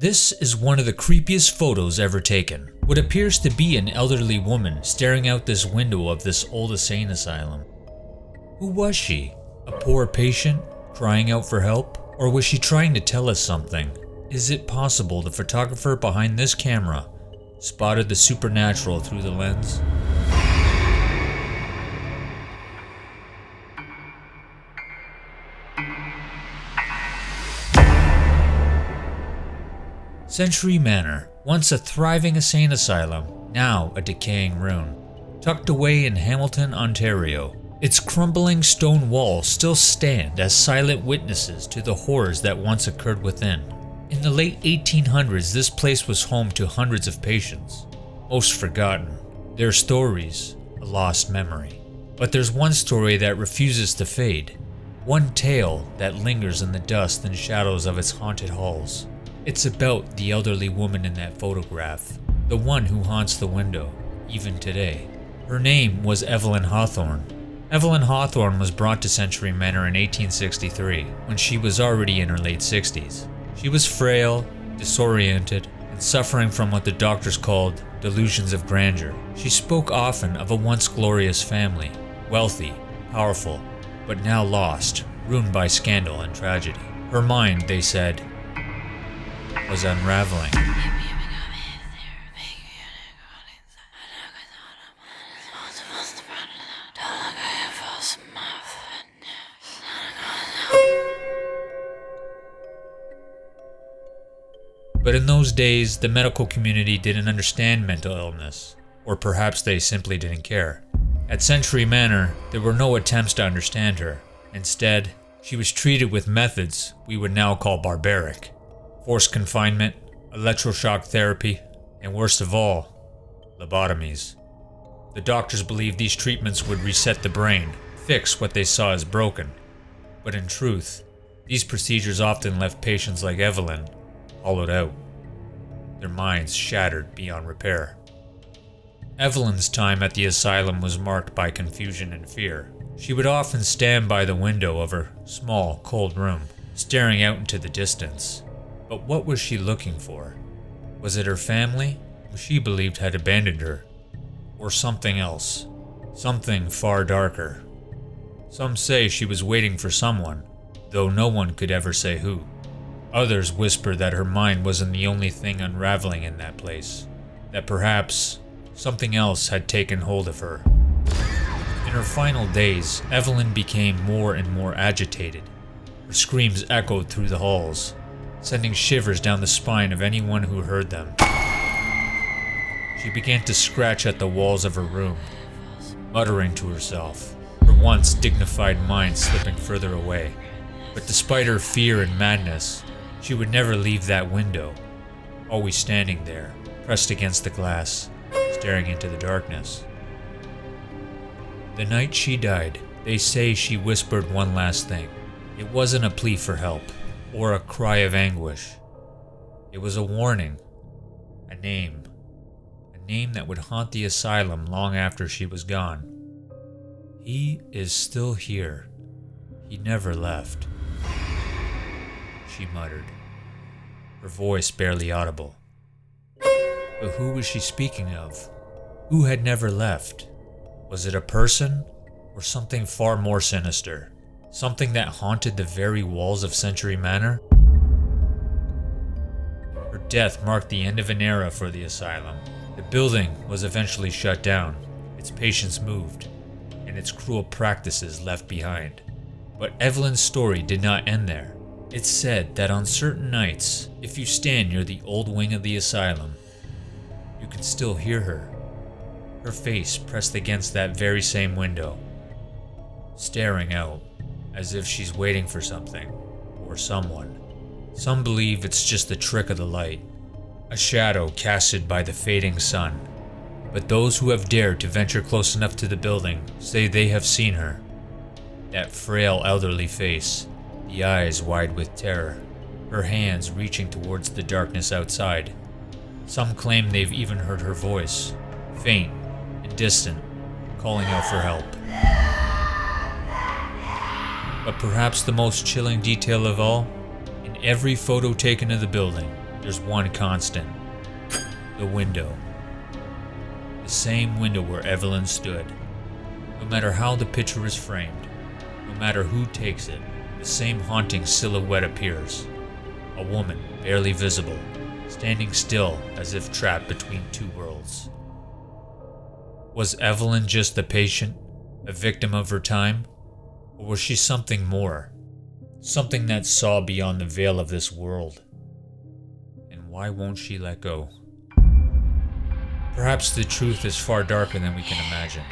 This is one of the creepiest photos ever taken. What appears to be an elderly woman staring out this window of this old insane asylum. Who was she? A poor patient crying out for help? Or was she trying to tell us something? Is it possible the photographer behind this camera spotted the supernatural through the lens? Century Manor, once a thriving insane asylum, now a decaying ruin. Tucked away in Hamilton, Ontario, its crumbling stone walls still stand as silent witnesses to the horrors that once occurred within. In the late 1800s, this place was home to hundreds of patients, most forgotten, their stories a lost memory. But there's one story that refuses to fade, one tale that lingers in the dust and shadows of its haunted halls. It's about the elderly woman in that photograph, the one who haunts the window, even today. Her name was Evelyn Hawthorne. Evelyn Hawthorne was brought to Century Manor in 1863, when she was already in her late 60s. She was frail, disoriented, and suffering from what the doctors called delusions of grandeur. She spoke often of a once glorious family, wealthy, powerful, but now lost, ruined by scandal and tragedy. Her mind, they said, was unraveling. But in those days, the medical community didn't understand mental illness, or perhaps they simply didn't care. At Century Manor, there were no attempts to understand her. Instead, she was treated with methods we would now call barbaric. Forced confinement, electroshock therapy, and worst of all, lobotomies. The doctors believed these treatments would reset the brain, fix what they saw as broken. But in truth, these procedures often left patients like Evelyn hollowed out, their minds shattered beyond repair. Evelyn's time at the asylum was marked by confusion and fear. She would often stand by the window of her small, cold room, staring out into the distance. But what was she looking for? Was it her family, who she believed had abandoned her? Or something else? Something far darker? Some say she was waiting for someone, though no one could ever say who. Others whisper that her mind wasn't the only thing unraveling in that place, that perhaps something else had taken hold of her. In her final days, Evelyn became more and more agitated. Her screams echoed through the halls, sending shivers down the spine of anyone who heard them. She began to scratch at the walls of her room, muttering to herself, her once dignified mind slipping further away. But despite her fear and madness, she would never leave that window, always standing there, pressed against the glass, staring into the darkness. The night she died, they say she whispered one last thing. It wasn't a plea for help, or a cry of anguish. It was a warning, a name that would haunt the asylum long after she was gone. He is still here. He never left, she muttered, her voice barely audible. But who was she speaking of? Who had never left? Was it a person, or something far more sinister? Something that haunted the very walls of Century Manor? Her death marked the end of an era for the asylum. The building was eventually shut down, its patients moved, and its cruel practices left behind. But Evelyn's story did not end there. It's said that on certain nights, if you stand near the old wing of the asylum, you can still hear her, her face pressed against that very same window, staring out, as if she's waiting for something, or someone. Some believe it's just the trick of the light, a shadow casted by the fading sun. But those who have dared to venture close enough to the building say they have seen her. That frail elderly face, the eyes wide with terror, her hands reaching towards the darkness outside. Some claim they've even heard her voice, faint and distant, calling out for help. But perhaps the most chilling detail of all, in every photo taken of the building, there's one constant. The window. The same window where Evelyn stood. No matter how the picture is framed, no matter who takes it, the same haunting silhouette appears. A woman, barely visible, standing still as if trapped between two worlds. Was Evelyn just a patient, a victim of her time? Or was she something more? Something that saw beyond the veil of this world? And why won't she let go? Perhaps the truth is far darker than we can imagine.